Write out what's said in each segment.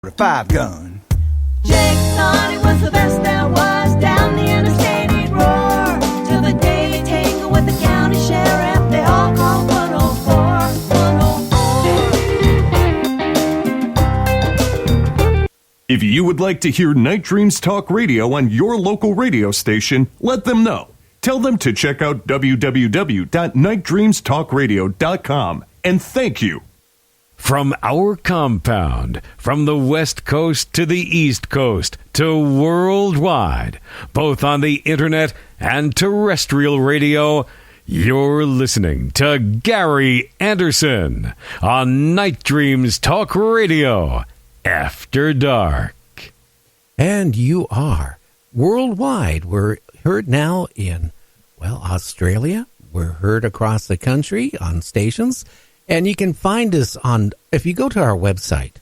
A 5-gun. Jake thought it was the best there was down the interstate he'd roar till the day he tangled with the county sheriff. They all called 104. If you would like to hear Night Dreams Talk Radio on your local radio station, let them know. Tell them to check out www.nightdreamstalkradio.com, and thank you. From our compound, from the West Coast to the East Coast to worldwide, both on the internet and terrestrial radio, you're listening to Gary Anderson on Night Dreams Talk Radio After Dark. And you are worldwide. We're heard now in, Australia. We're heard across the country on stations. And you can find us on, if you go to our website,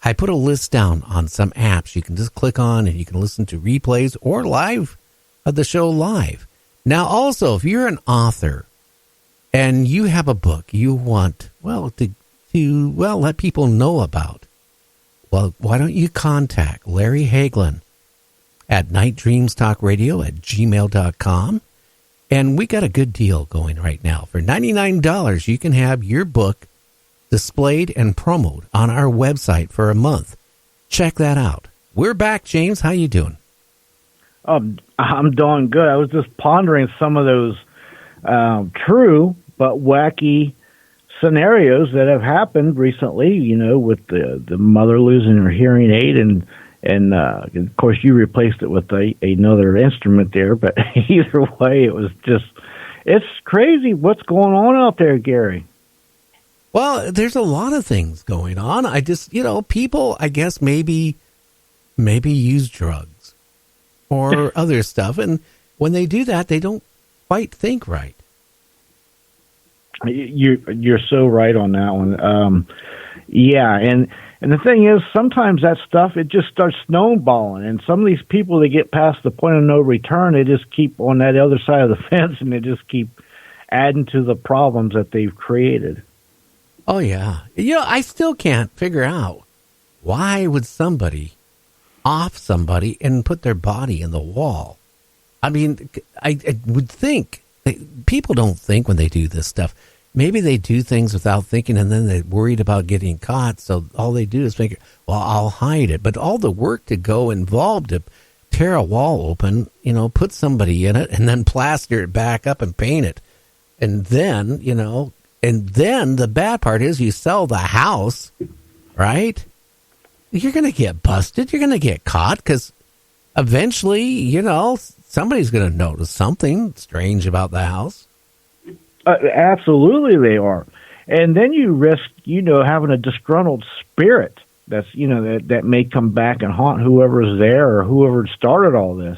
I put a list down on some apps you can just click on and you can listen to replays or live of the show live. Now, also, if you're an author and you have a book you want, to let people know about, why don't you contact Larry Hagelin at nightdreamstalkradio@gmail.com. And we got a good deal going right now. For $99, you can have your book displayed and promoted on our website for a month. Check that out. We're back, James. How you doing? I'm doing good. I was just pondering some of those true but wacky scenarios that have happened recently, with the mother losing her hearing aid and of course, you replaced it with another instrument there. But either way, it's crazy what's going on out there, Gary. Well, there's a lot of things going on. I just, people, I guess, maybe use drugs or other stuff. And when they do that, they don't quite think right. You're so right on that one. Yeah, and the thing is, sometimes that stuff, it just starts snowballing. And some of these people, they get past the point of no return. They just keep on that other side of the fence, and they just keep adding to the problems that they've created. Oh, yeah. I still can't figure out why would somebody off somebody and put their body in the wall. I mean, I would think, people don't think when they do this stuff. Maybe they do things without thinking, and then they're worried about getting caught, so all they do is think, I'll hide it. But all the work to go involved to tear a wall open, put somebody in it, and then plaster it back up and paint it. And then, the bad part is you sell the house, right? You're going to get busted. You're going to get caught because eventually, somebody's going to notice something strange about the house. Absolutely, they are, and then you risk, having a disgruntled spirit that's, that may come back and haunt whoever's there or whoever started all this.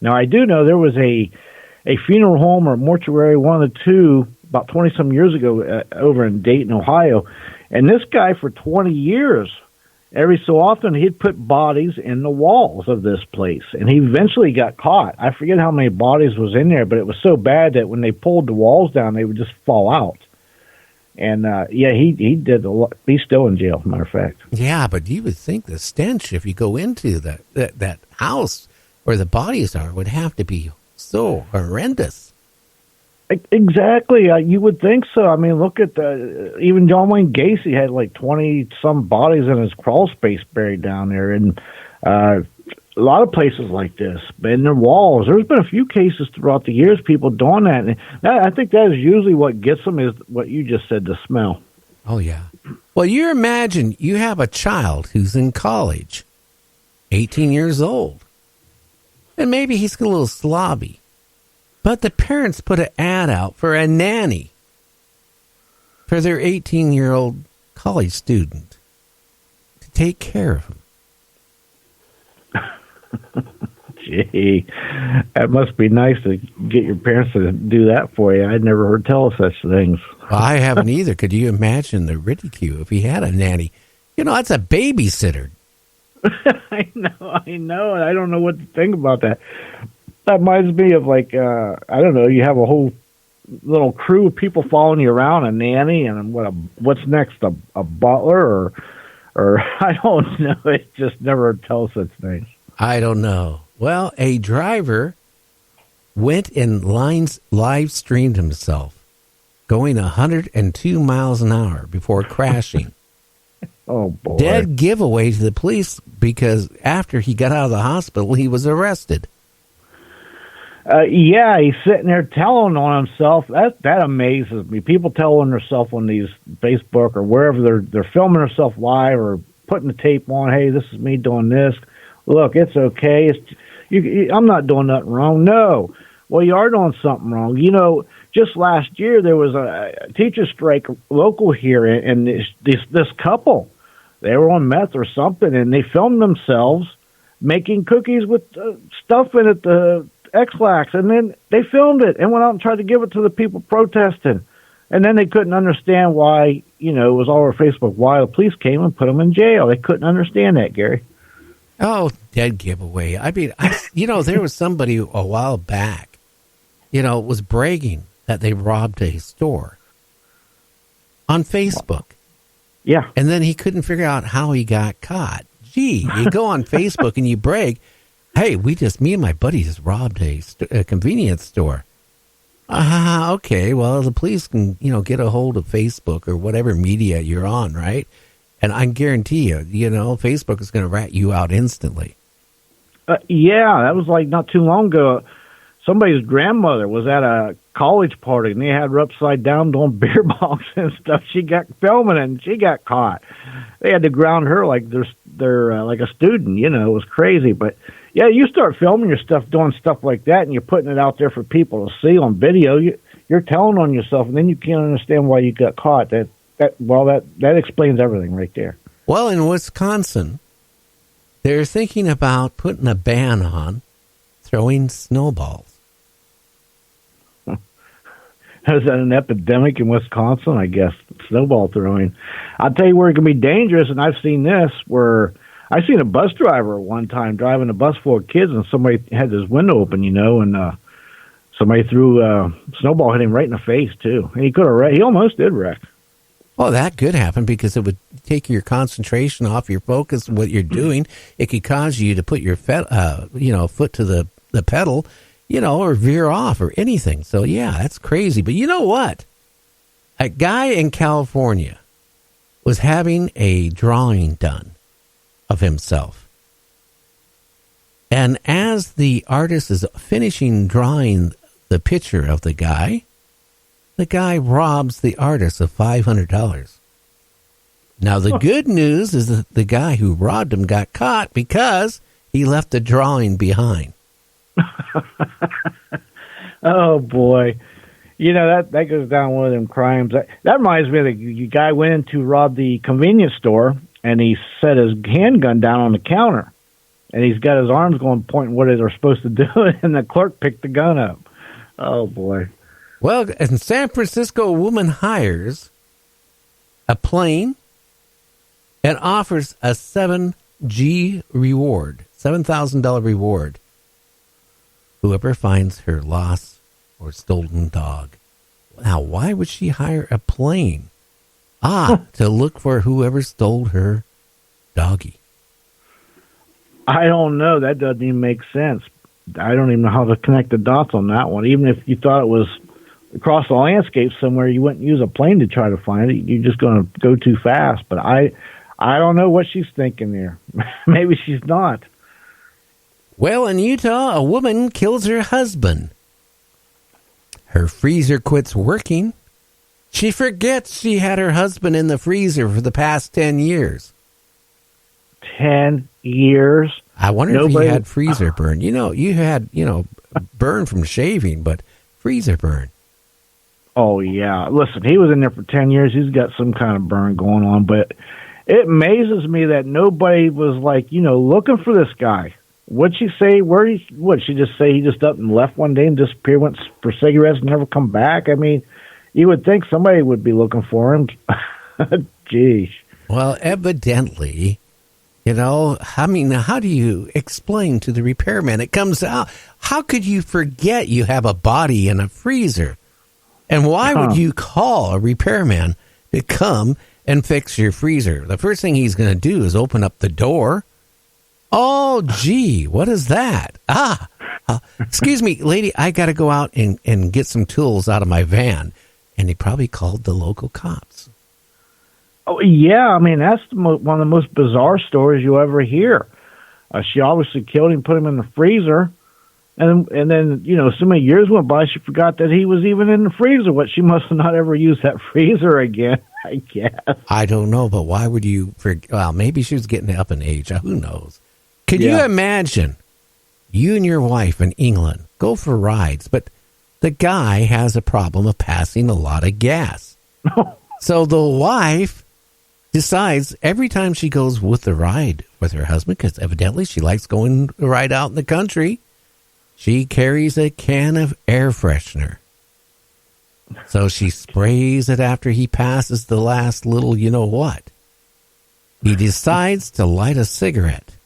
Now, I do know there was a funeral home or mortuary, one of the two, about 20 some years ago, over in Dayton, Ohio, and this guy for 20 years. Every so often, he'd put bodies in the walls of this place, and he eventually got caught. I forget how many bodies was in there, but it was so bad that when they pulled the walls down, they would just fall out. And, he did a lot. He's still in jail, as a matter of fact. Yeah, but you would think the stench, if you go into that house where the bodies are, would have to be so horrendous. Exactly. You would think so. I mean, look at even John Wayne Gacy had like 20-some bodies in his crawl space buried down there. And a lot of places like this, in their walls. There's been a few cases throughout the years, people doing that. And I think that is usually what gets them is what you just said, the smell. Oh, yeah. Well, you imagine you have a child who's in college, 18 years old, and maybe he's a little slobby. But the parents put an ad out for a nanny for their 18-year-old college student to take care of him. Gee, that must be nice to get your parents to do that for you. I'd never heard tell of such things. Well, I haven't either. Could you imagine the ridicule if he had a nanny? That's a babysitter. I know. I don't know what to think about that. That reminds me of I don't know, you have a whole little crew of people following you around, a nanny, and what's next, a butler or or I don't know. It just never tells such things. I don't know. Well, a driver went and live streamed himself going 102 miles an hour before crashing. Oh, boy. Dead giveaway to the police because after he got out of the hospital, he was arrested. Yeah, he's sitting there telling on himself. That amazes me. People tell on themselves on these Facebook or wherever they're filming themselves live or putting the tape on. Hey, this is me doing this. Look, it's okay. I'm not doing nothing wrong. No. Well, you are doing something wrong. You know, just last year there was a teacher strike local here, and this couple, they were on meth or something, and they filmed themselves making cookies with stuff in it, the X-Lax, and then they filmed it and went out and tried to give it to the people protesting. And then they couldn't understand why, it was all over Facebook, why the police came and put them in jail. They couldn't understand that, Gary. Oh, dead giveaway. I mean, there was somebody a while back, was bragging that they robbed a store on Facebook. Yeah. And then he couldn't figure out how he got caught. Gee, you go on Facebook and you brag, hey, me and my buddy just robbed a convenience store. Okay, well, the police can, get a hold of Facebook or whatever media you're on, right? And I guarantee you, Facebook is going to rat you out instantly. Yeah, that was like not too long ago. Somebody's grandmother was at a college party, and they had her upside down doing beer bongs and stuff. She got filming, and she got caught. They had to ground her like they're like a student. It was crazy. But yeah, you start filming your stuff, doing stuff like that, and you're putting it out there for people to see on video. You're telling on yourself, and then you can't understand why you got caught. That explains everything right there. Well, in Wisconsin, they're thinking about putting a ban on throwing snowballs. Is that an epidemic in Wisconsin? I guess snowball throwing. I'll tell you where it can be dangerous, and I've seen this where I seen a bus driver one time driving a bus full of kids, and somebody had his window open, and somebody threw a snowball, hit him right in the face too. And he almost did wreck. Well, that could happen because it would take your concentration off your focus, what you're doing. It could cause you to put your foot to the pedal, or veer off or anything. So, yeah, that's crazy. But you know what? A guy in California was having a drawing done of himself. And as the artist is finishing drawing the picture of the guy robs the artist of $500. Now, the good news is that the guy who robbed him got caught because he left the drawing behind. Oh, boy. That goes down one of them crimes. That reminds me of the guy went in to rob the convenience store, and he set his handgun down on the counter. And he's got his arms going, pointing what they're supposed to do, and the clerk picked the gun up. Oh, boy. Well, in San Francisco, a woman hires a plane and offers a $7,000 reward. Whoever finds her lost or stolen dog. Now, why would she hire a plane? To look for whoever stole her doggy. I don't know. That doesn't even make sense. I don't even know how to connect the dots on that one. Even if you thought it was across the landscape somewhere, you wouldn't use a plane to try to find it. You're just going to go too fast. But I don't know what she's thinking there. Maybe she's not. Well, in Utah, a woman kills her husband. Her freezer quits working. She forgets she had her husband in the freezer for the past 10 years. 10 years? I wonder if he had freezer burn. You had, burn from shaving, but freezer burn. Oh, yeah. Listen, he was in there for 10 years. He's got some kind of burn going on, but it amazes me that nobody was looking for this guy. What'd she say? What'd she just say? He just up and left one day and disappeared, went for cigarettes, and never come back. I mean, you would think somebody would be looking for him. Geez. Well, evidently, how do you explain to the repairman? It comes out. How could you forget you have a body in a freezer? And why would you call a repairman to come and fix your freezer. The first thing he's going to do is open up the door. Oh, gee, what is that? Excuse me, lady, I got to go out and get some tools out of my van. And he probably called the local cops. Oh, yeah. I mean, that's one of the most bizarre stories you'll ever hear. She obviously killed him, put him in the freezer. And then, you know, so many years went by, she forgot that he was even in the freezer. What, she must have not ever used that freezer again, I guess. I don't know, but why would you forget? Well, maybe she was getting up in age. Who knows? Could you imagine you and your wife in England go for rides, but the guy has a problem of passing a lot of gas. So the wife decides every time she goes with the ride with her husband, because evidently she likes going to ride out in the country, she carries a can of air freshener. So she sprays it after he passes the last little you know what. He decides to light a cigarette.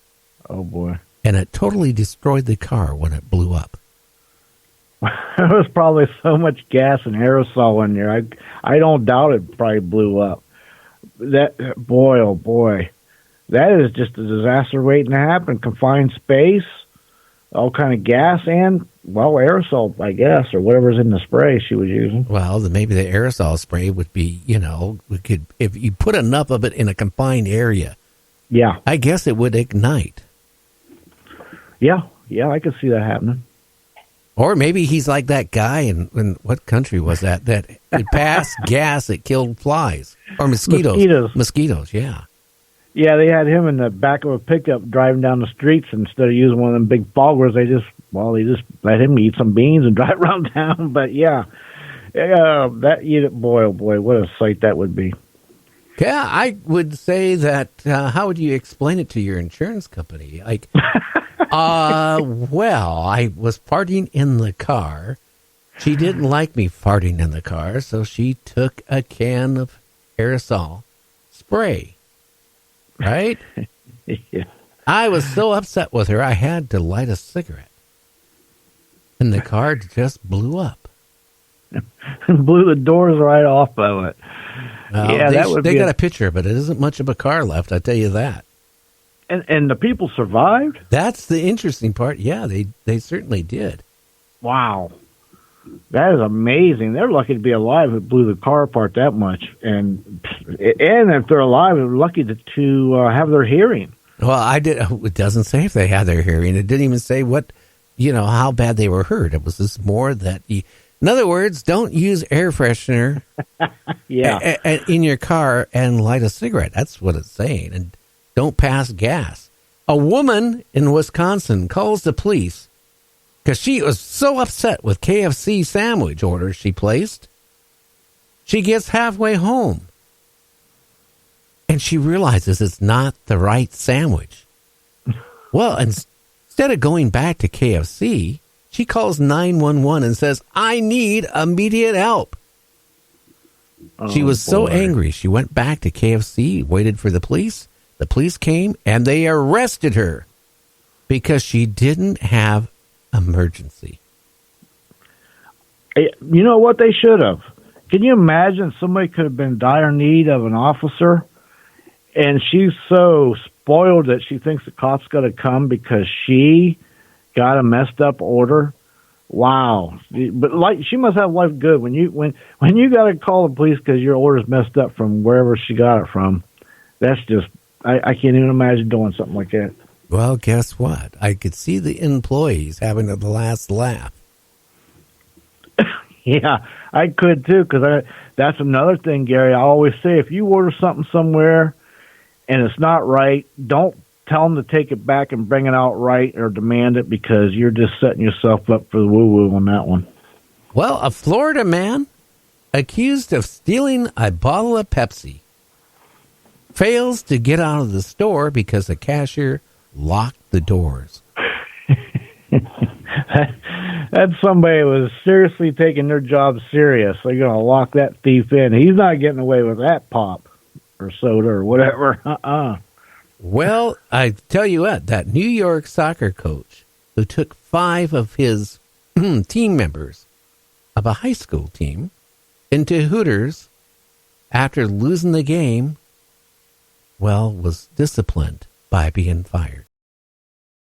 Oh, boy. And it totally destroyed the car when it blew up. There was probably so much gas and aerosol in there. I don't doubt it probably blew up. That, boy, oh boy, that is just a disaster waiting to happen. Confined space, all kind of gas, and well, aerosol, I guess, or whatever's in the spray she was using. Well, then maybe the aerosol spray would be, you know, we could if you put enough of it in a confined area. Yeah, I guess it would ignite. yeah, I could see that happening. Or maybe he's like that guy in what country was that it passed gas that killed flies or mosquitoes. Mosquitoes, yeah. Yeah, they had him in the back of a pickup driving down the streets instead of using one of them big foggers. They just let him eat some beans and drive around town. But yeah, boy, oh boy, what a sight that would be. Yeah, I would say that. How would you explain it to your insurance company? Like, well, I was farting in the car. She didn't like me farting in the car, so she took a can of aerosol spray. Right? Yeah. I was so upset with her, I had to light a cigarette. And the car just blew up. Blew the doors right off of it. Yeah, they got a picture of it. It isn't much of a car left, I tell you that. And the people survived? That's the interesting part. Yeah, they certainly did. Wow. That is amazing. They're lucky to be alive who blew the car apart that much. And if they're alive, they're lucky to have their hearing. Well, it doesn't say if they had their hearing. It didn't even say how bad they were hurt. It was just more that in other words, don't use air freshener in your car and light a cigarette. That's what it's saying. And don't pass gas. A woman in Wisconsin calls the police because she was so upset with KFC sandwich orders she placed. She gets halfway home and she realizes it's not the right sandwich. Well, instead of going back to KFC, she calls 911 and says, I need immediate help. She was so angry. She went back to KFC, waited for the police. The police came and they arrested her because she didn't have emergency. You know what they should have? Can you imagine somebody could have been in dire need of an officer and she's so spoiled that she thinks the cop's going to come because she got a messed up order? Wow. But she must have life good when you got to call the police because your order's messed up from wherever she got it from. That's just, I can't even imagine doing something like that. Well, guess what? I could see the employees having the last laugh. Yeah, I could too, because that's another thing, Gary. I always say if you order something somewhere and it's not right, don't tell them to take it back and bring it out right or demand it because you're just setting yourself up for the woo-woo on that one. Well, a Florida man accused of stealing a bottle of Pepsi fails to get out of the store because the cashier locked the doors. That's somebody who was seriously taking their job serious. They're going to lock that thief in. He's not getting away with that pop or soda or whatever. Well, I tell you what, that New York soccer coach who took 5 of his team members of a high school team into Hooters after losing the game, well, was disciplined by being fired.